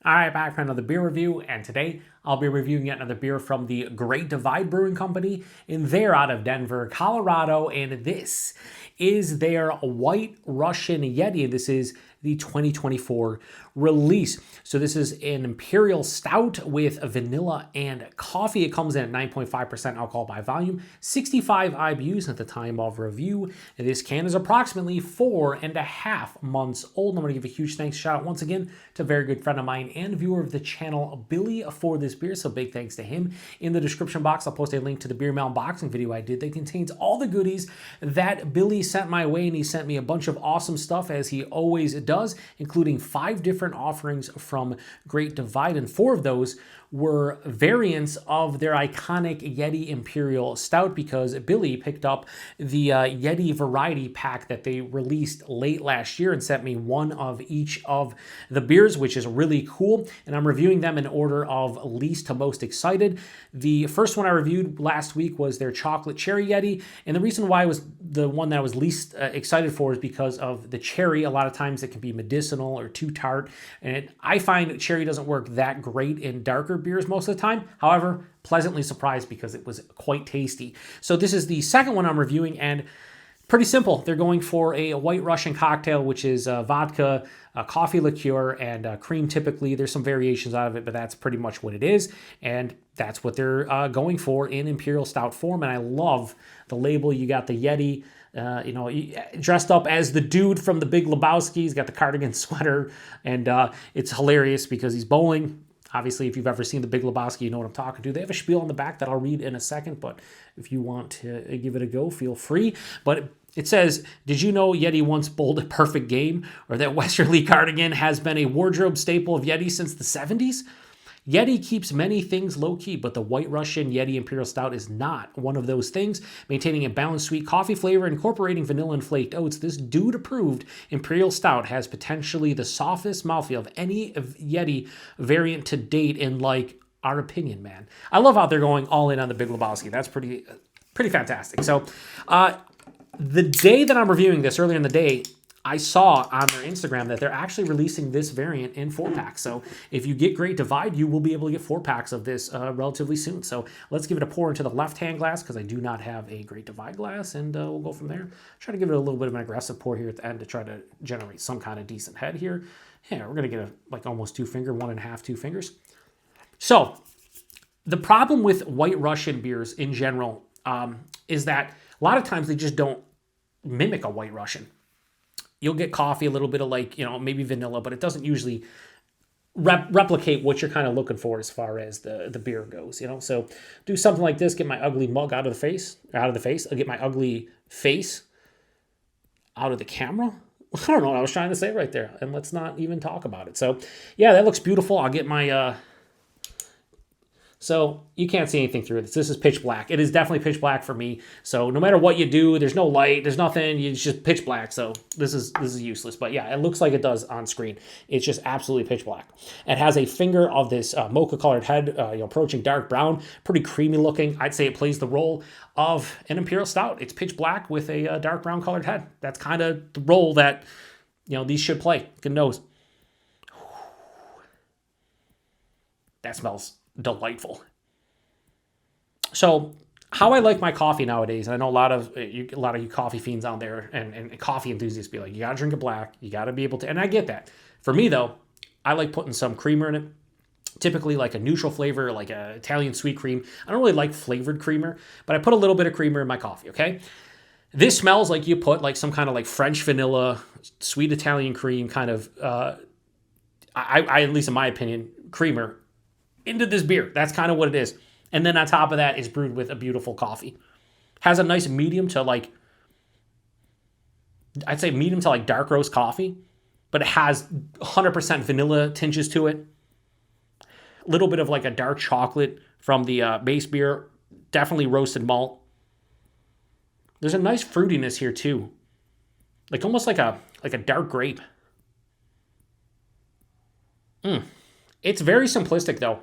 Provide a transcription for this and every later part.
Alright, back for another beer review, and today I'll be reviewing yet another beer from the Great Divide Brewing Company, and they're out of Denver, Colorado, and this is their White Russian Yeti. This is the 2024 release. So this is an Imperial Stout with vanilla and coffee. It comes in at 9.5% alcohol by volume, 65 IBUs at the time of review. And this can is approximately 4.5 months old. I'm going to give a huge thanks shout out once again to a very good friend of mine and viewer of the channel, Billy, for this beer. So big thanks to him. In the description box, I'll post a link to the beer mail unboxing video I did that contains all the goodies that Billy sent my way, and he sent me a bunch of awesome stuff as he always does, including 5 different offerings from Great Divide, and 4 of those were variants of their iconic Yeti Imperial Stout, because Billy picked up the Yeti variety pack that they released late last year and sent me one of each of the beers, which is really cool. And I'm reviewing them in order of least to most excited. The first one I reviewed last week was their chocolate cherry Yeti, and the reason why it was the one that I was least excited for is because of the cherry. A lot of times it can be medicinal or too tart, and I find cherry doesn't work that great in darker beers most of the time. However, pleasantly surprised because it was quite tasty. So this is the second one I'm reviewing, and pretty simple. They're going for a White Russian cocktail, which is vodka, coffee liqueur, and cream typically. There's some variations out of it, but that's pretty much what it is, and that's what they're going for in Imperial Stout form. And I love the label. You got the Yeti, dressed up as the dude from The Big Lebowski. He's got the cardigan sweater, and it's hilarious because he's bowling. Obviously, if you've ever seen The Big Lebowski, you know what I'm talking to. They have a spiel on the back that I'll read in a second, but if you want to give it a go, feel free. But it says, did you know Yeti once bowled a perfect game? Or that Westerley cardigan has been a wardrobe staple of Yeti since the 70s? Yeti keeps many things low-key, but the White Russian Yeti Imperial Stout is not one of those things. Maintaining a balanced sweet coffee flavor, incorporating vanilla and flaked oats, this dude-approved Imperial Stout has potentially the softest mouthfeel of any Yeti variant to date in, like, our opinion, man. I love how they're going all in on the Big Lebowski. That's pretty fantastic. So, the day that I'm reviewing this, earlier in the day, I saw on their Instagram that they're actually releasing this variant in 4-packs. So if you get Great Divide, you will be able to get 4-packs of this relatively soon. So let's give it a pour into the left-hand glass, because I do not have a Great Divide glass, and we'll go from there. Try to give it a little bit of an aggressive pour here at the end to try to generate some kind of decent head here. Yeah, we're going to get like almost 2 finger, 1.5, 2 fingers. So the problem with White Russian beers in general is that a lot of times they just don't mimic a White Russian. You'll get coffee, a little bit of maybe vanilla, but it doesn't usually replicate what you're kind of looking for as far as the beer goes, So do something like this, get my ugly mug out of the face. I'll get my ugly face out of the camera. I don't know what I was trying to say right there, and let's not even talk about it. So yeah, that looks beautiful. I'll get my... So you can't see anything through this. This is pitch black. It is definitely pitch black for me. So no matter what you do, there's no light, there's nothing. It's just pitch black. So this is useless. But yeah, it looks like it does on screen. It's just absolutely pitch black. It has a finger of this mocha colored head, approaching dark brown, pretty creamy looking. I'd say it plays the role of an Imperial Stout. It's pitch black with a dark brown colored head. That's kind of the role that these should play. Good nose. That smells delightful. So how I like my coffee nowadays, and I know a lot of you coffee fiends out there and coffee enthusiasts be like, you gotta drink it black, you gotta be able to, and I get that. For me though, I like putting some creamer in it, typically like a neutral flavor, like a Italian sweet cream. I don't really like flavored creamer, but I put a little bit of creamer in my coffee, okay? This smells like you put like some kind of like French vanilla, sweet Italian cream kind of, I at least in my opinion, creamer into this beer. That's kind of what it is. And then on top of that is brewed with a beautiful coffee. Has a nice medium to I'd say medium to dark roast coffee, but it has 100% vanilla tinges to it. A little bit of a dark chocolate from the base beer. Definitely roasted malt. There's a nice fruitiness here too. Almost like a dark grape. It's very simplistic though.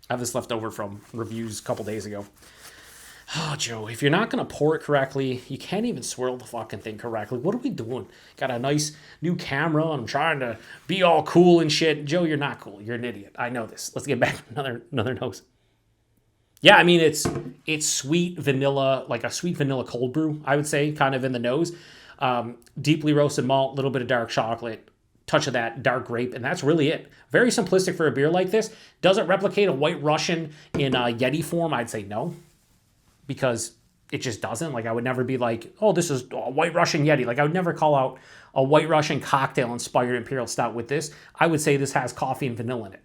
I have this left over from reviews a couple days ago. Oh, Joe, if you're not going to pour it correctly, you can't even swirl the fucking thing correctly. What are we doing? Got a nice new camera, and I'm trying to be all cool and shit. Joe, you're not cool. You're an idiot. I know this. Let's get back to another nose. Yeah, I mean, it's sweet vanilla, like a sweet vanilla cold brew, I would say, kind of in the nose. Deeply roasted malt, a little bit of dark chocolate, touch of that dark grape, and that's really it. Very simplistic for a beer like this. Does it replicate a White Russian in a Yeti form? I'd say no, because it just doesn't. Like, I would never be like, oh, this is a White Russian Yeti. Like, I would never call out a White Russian cocktail-inspired Imperial Stout with this. I would say this has coffee and vanilla in it.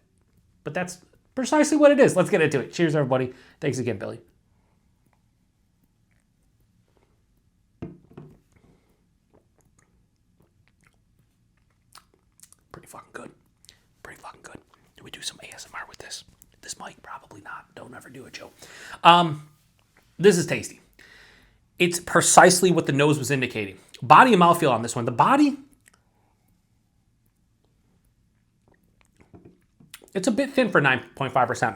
But that's precisely what it is. Let's get into it. Cheers, everybody. Thanks again, Billy. Pretty fucking good. Pretty fucking good. Do we do some ASMR with this? This mic? Probably not. Don't ever do it, Joe. This is tasty. It's precisely what the nose was indicating. Body and mouthfeel on this one. The body, it's a bit thin for 9.5%.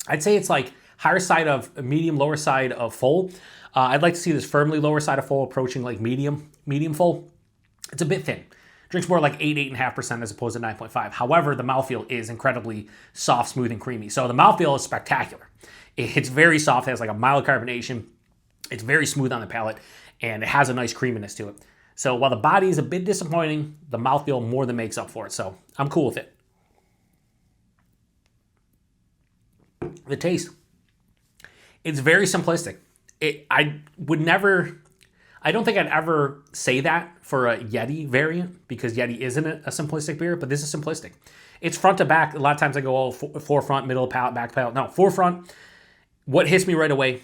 I'd say it's like higher side of medium, lower side of full. I'd like to see this firmly lower side of full, approaching like medium full. It's a bit thin. Drinks more like 8.5% as opposed to 9.5. However, the mouthfeel is incredibly soft, smooth, and creamy. So the mouthfeel is spectacular. It's very soft, it has like a mild carbonation. It's very smooth on the palate, and it has a nice creaminess to it. So while the body is a bit disappointing, the mouthfeel more than makes up for it. So I'm cool with it. The taste, it's very simplistic. I don't think I'd ever say that for a Yeti variant, because Yeti isn't a simplistic beer, but this is simplistic. It's front to back. A lot of times I go, oh, forefront, middle of palate, back palate. No, forefront. What hits me right away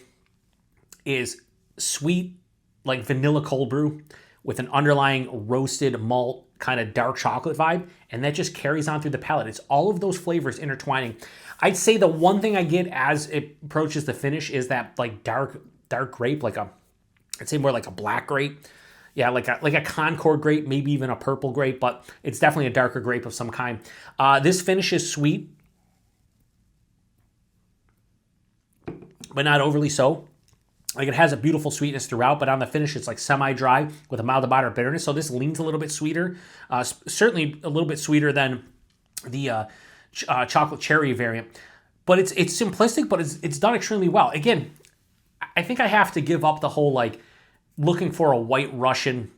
is sweet, like vanilla cold brew with an underlying roasted malt kind of dark chocolate vibe, and that just carries on through the palate. It's all of those flavors intertwining. I'd say the one thing I get as it approaches the finish is that like dark grape, I'd say more like a black grape. Yeah, like a Concord grape, maybe even a purple grape, but it's definitely a darker grape of some kind. This finish is sweet, but not overly so. Like, it has a beautiful sweetness throughout, but on the finish, it's like semi-dry with a mild to moderate bitterness. So this leans a little bit sweeter, certainly a little bit sweeter than the chocolate cherry variant. But it's simplistic, but it's done extremely well. Again, I think I have to give up the whole like looking for a White Russian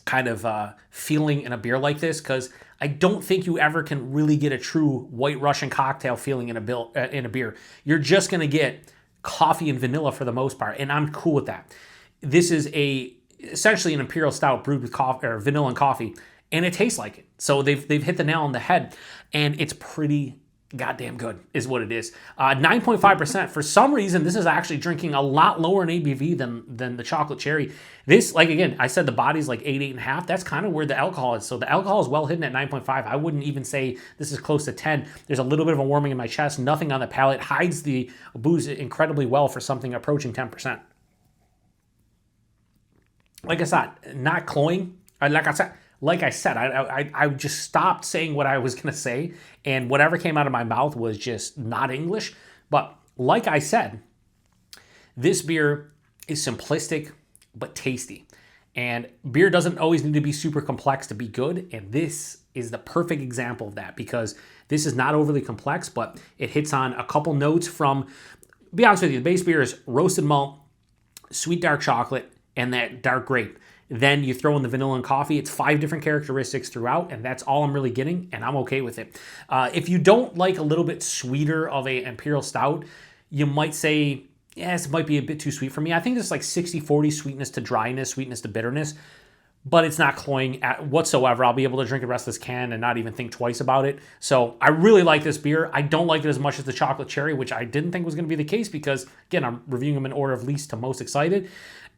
kind of feeling in a beer like this, because I don't think you ever can really get a true White Russian cocktail feeling in a beer. You're just gonna get coffee and vanilla for the most part, and I'm cool with that. This is essentially an Imperial Stout brewed with coffee or vanilla and coffee, and it tastes like it. So they've hit the nail on the head, and it's pretty goddamn good is what it is. 9.5%. For some reason, this is actually drinking a lot lower in ABV than the chocolate cherry. This, like, again, I said the body's like 8.5. That's kind of where the alcohol is. So the alcohol is well hidden at 9.5. I wouldn't even say this is close to 10. There's a little bit of a warming in my chest. Nothing on the palate. Hides the booze incredibly well for something approaching 10%. Like I said, not cloying. Like I said, I just stopped saying what I was going to say, and whatever came out of my mouth was just not English. But like I said, this beer is simplistic but tasty. And beer doesn't always need to be super complex to be good, and this is the perfect example of that, because this is not overly complex, but it hits on a couple notes from, to be honest with you, the base beer is roasted malt, sweet dark chocolate, and that dark grape. Then you throw in the vanilla and coffee. It's 5 different characteristics throughout, and that's all I'm really getting, and I'm okay with it. If you don't like a little bit sweeter of a Imperial Stout, you might say, yeah, this might be a bit too sweet for me. I think it's like 60-40 sweetness to dryness, sweetness to bitterness, but it's not cloying whatsoever. I'll be able to drink the rest of this can and not even think twice about it. So I really like this beer. I don't like it as much as the chocolate cherry, which I didn't think was going to be the case because, again, I'm reviewing them in order of least to most excited.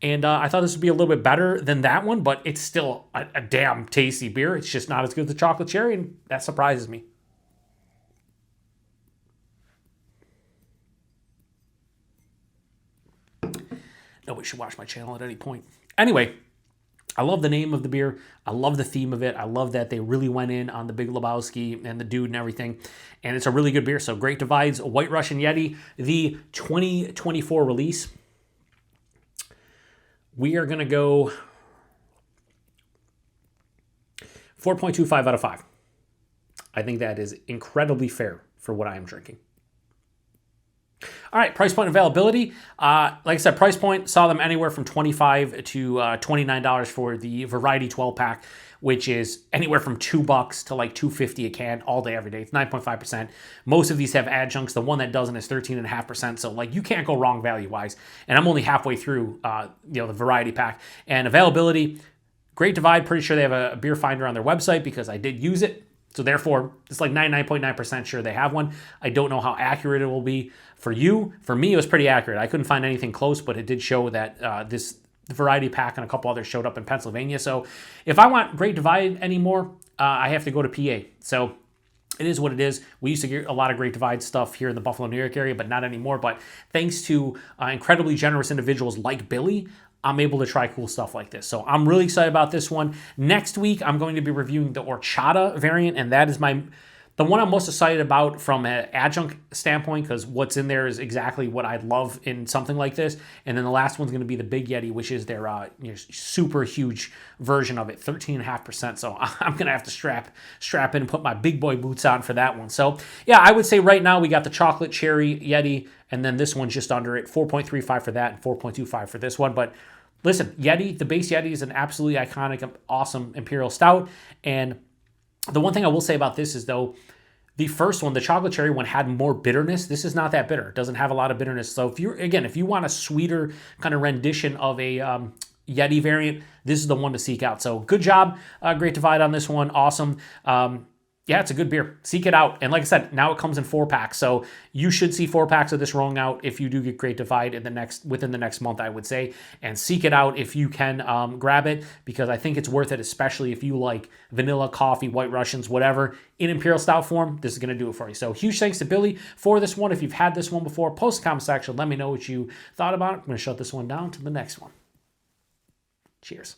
And I thought this would be a little bit better than that one, but it's still a damn tasty beer. It's just not as good as the chocolate cherry, and that surprises me. Nobody should watch my channel at any point. Anyway, I love the name of the beer. I love the theme of it. I love that they really went in on the Big Lebowski and the dude and everything. And it's a really good beer. So Great Divide's White Russian Yeti, the 2024 release. we are going to go 4.25 out of 5. I think that is incredibly fair for what I am drinking. All right, price point availability. Like I said, price point, saw them anywhere from $25 to $29 for the Variety 12 pack, which is anywhere from $2 to like $2.50 a can all day, every day. It's 9.5%. Most of these have adjuncts. The one that doesn't is 13.5%. So like you can't go wrong value-wise. And I'm only halfway through the Variety pack. And availability, Great Divide, pretty sure they have a beer finder on their website because I did use it. So therefore, it's like 99.9% sure they have one. I don't know how accurate it will be for you. For me, it was pretty accurate. I couldn't find anything close, but it did show that this Variety pack and a couple others showed up in Pennsylvania. So if I want Great Divide anymore, I have to go to PA. So it is what it is. We used to get a lot of Great Divide stuff here in the Buffalo, New York area, but not anymore. But thanks to incredibly generous individuals like Billy, I'm able to try cool stuff like this. So I'm really excited about this one. Next week, I'm going to be reviewing the horchata variant, and that is the one I'm most excited about from an adjunct standpoint, because what's in there is exactly what I'd love in something like this. And then the last one's going to be the Big Yeti, which is their super huge version of it, 13.5%. So I'm going to have to strap in and put my big boy boots on for that one. So yeah, I would say right now we got the chocolate cherry Yeti, and then this one's just under it, 4.35 for that and 4.25 for this one. But listen, Yeti, the base Yeti is an absolutely iconic, awesome Imperial Stout. And the one thing I will say about this is, though, the first one, the chocolate cherry one, had more bitterness. This is not that bitter. It doesn't have a lot of bitterness. So if you want a sweeter kind of rendition of a Yeti variant, this is the one to seek out. So good job, Great Divide on this one. Awesome. Yeah, it's a good beer. Seek it out. And like I said, now it comes in 4-packs. So you should see 4-packs of this rolling out if you do get Great Divide within the next month, I would say. And seek it out if you can grab it, because I think it's worth it, especially if you like vanilla, coffee, White Russians, whatever, in Imperial Stout form. This is going to do it for you. So huge thanks to Billy for this one. If you've had this one before, post in the comment section. Let me know what you thought about it. I'm going to shut this one down to the next one. Cheers.